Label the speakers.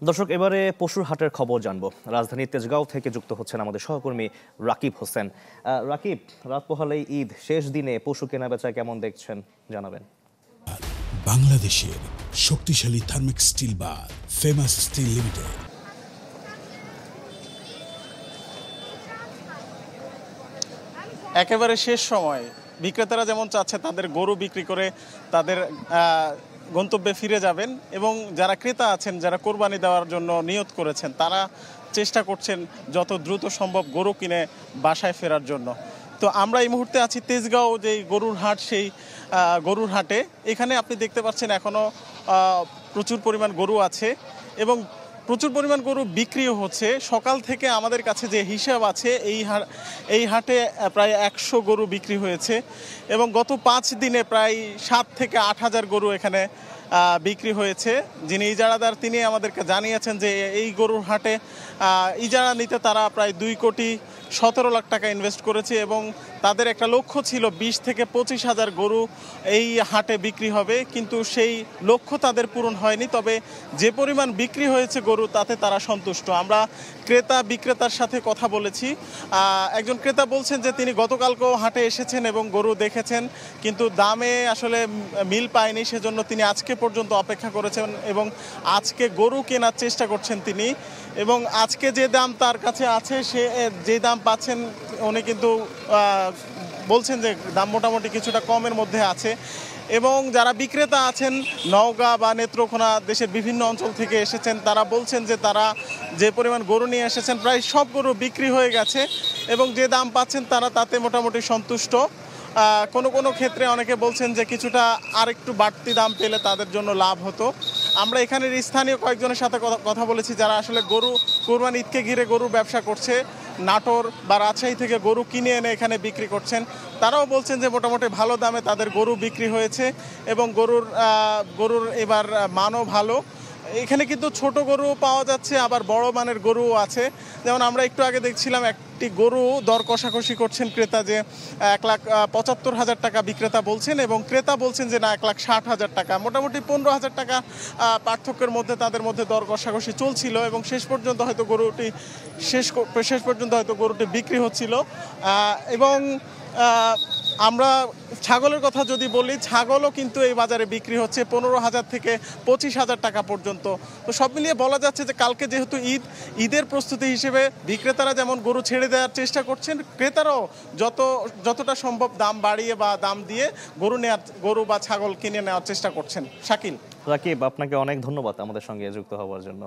Speaker 1: দর্শক, এবারে পশুর হাটের খবর জানবো। রাজধানীর তেজগাঁও থেকে যুক্ত হচ্ছেন আমাদের সহকর্মী রাকিব হোসেন। রাকিব, রাত পোহালেই ঈদ, শেষ দিনে পশু কেনা বেচা কেমন দেখছেন জানাবেন।
Speaker 2: বাংলাদেশের শক্তিশালী থার্মিক স্টিল বার ফেমাস স্টিল লিমিটেড।
Speaker 3: একেবারে শেষ সময় বিক্রেতারা যেমন চাচ্ছে তাদের গরু বিক্রি করে তাদের গন্তব্যে ফিরে যাবেন, এবং যারা ক্রেতা আছেন, যারা কোরবানি দেওয়ার জন্য নিয়ত করেছেন, তারা চেষ্টা করছেন যত দ্রুত সম্ভব গরু কিনে বাসায় ফেরার জন্য। তো আমরা এই মুহূর্তে আছি তেজগাঁও যে গরুর হাট, সেই গরুর হাটে। এখানে আপনি দেখতে পাচ্ছেন এখনও প্রচুর পরিমাণ গরু আছে এবং প্রচুর পরিমাণ গরু বিক্রিও হচ্ছে। সকাল থেকে আমাদের কাছে যে হিসাব আছে, এই হাটে প্রায় 100 গরু বিক্রি হয়েছে এবং গত 5 দিনে প্রায় 7 থেকে 8 হাজার গরু এখানে বিক্রি হয়েছে। যিনি ইজারাদার তিনি আমাদেরকে জানিয়েছেন যে এই গরুর হাটে ইজারা নিতে তারা প্রায় 2,17 লাখ টাকা ইনভেস্ট করেছে এবং তাদের একটা লক্ষ্য ছিল 20 থেকে 25 হাজার গরু এই হাটে বিক্রি হবে, কিন্তু সেই লক্ষ্য তাদের পূরণ হয়নি। তবে যে পরিমাণ বিক্রি হয়েছে গরু, তাতে তারা সন্তুষ্ট। আমরা ক্রেতা বিক্রেতার সাথে কথা বলেছি। একজন ক্রেতা বলছেন যে তিনি গতকালকেও হাটে এসেছেন এবং গরু দেখেছেন, কিন্তু দামে আসলে মিল পায়নি, সেজন্য তিনি আজকে পর্যন্ত অপেক্ষা করেছেন এবং আজকে গরু কেনার চেষ্টা করছেন তিনি। এবং আজকে যে দাম তার কাছে আছে, সে যে দাম পাচ্ছেন, উনি কিন্তু বলছেন যে দাম মোটামুটি কিছুটা কমের মধ্যে আছে। এবং যারা বিক্রেতা আছেন নওগাঁ বা নেত্রকোনা, দেশের বিভিন্ন অঞ্চল থেকে এসেছেন, তারা বলছেন যে তারা যে পরিমাণ গরু নিয়ে এসেছেন প্রায় সব গরু বিক্রি হয়ে গেছে এবং যে দাম পাচ্ছেন তারা তাতে মোটামুটি সন্তুষ্ট। কোনো ক্ষেত্রে অনেকে বলছেন যে কিছুটা আরেকটু বাড়তি দাম পেলে তাদের জন্য লাভ হতো। আমরা এখানের স্থানীয় কয়েকজনের সাথে কথা বলেছি, যারা আসলে গরু কোরবানি ঈদকে ঘিরে গরু ব্যবসা করছে, নাটোর বা রাজশাহী থেকে গরু কিনে এনে এখানে বিক্রি করছেন। তারাও বলছেন যে মোটামুটি ভালো দামে তাদের গরু বিক্রি হয়েছে এবং গরুর এবার মানও ভালো। এখানে কিন্তু ছোট গরু পাওয়া যাচ্ছে, আবার বড় মানের গরুও আছে। যেমন আমরা একটু আগে দেখছিলাম একটি গরু দর কষাকষি করছেন ক্রেতা, যে 1,75,000 টাকা বিক্রেতা বলছেন এবং ক্রেতা বলছেন যে না 1,60,000 টাকা। মোটামুটি 15,000 টাকা পার্থক্যের মধ্যে তাদের মধ্যে দর কষাকষি চলছিল এবং শেষ পর্যন্ত হয়তো গরুটি বিক্রি হচ্ছিল। এবং আমরা ছাগলের কথা যদি বলি, ছাগলও কিন্তু এই বাজারে বিক্রি হচ্ছে 15,000 থেকে 25,000 টাকা পর্যন্ত। তো সব মিলিয়ে বলা যাচ্ছে যে কালকে যেহেতু ঈদের প্রস্তুতি হিসেবে বিক্রেতারা যেমন গরু ছেড়ে দেওয়ার চেষ্টা করছেন, ক্রেতারাও যতটা সম্ভব দাম বাড়িয়ে বা দাম দিয়ে গরু বা ছাগল কিনে নেওয়ার চেষ্টা করছেন। শাকিল।
Speaker 1: রাকিব, আপনাকে অনেক ধন্যবাদ আমাদের সঙ্গে যুক্ত হওয়ার জন্য।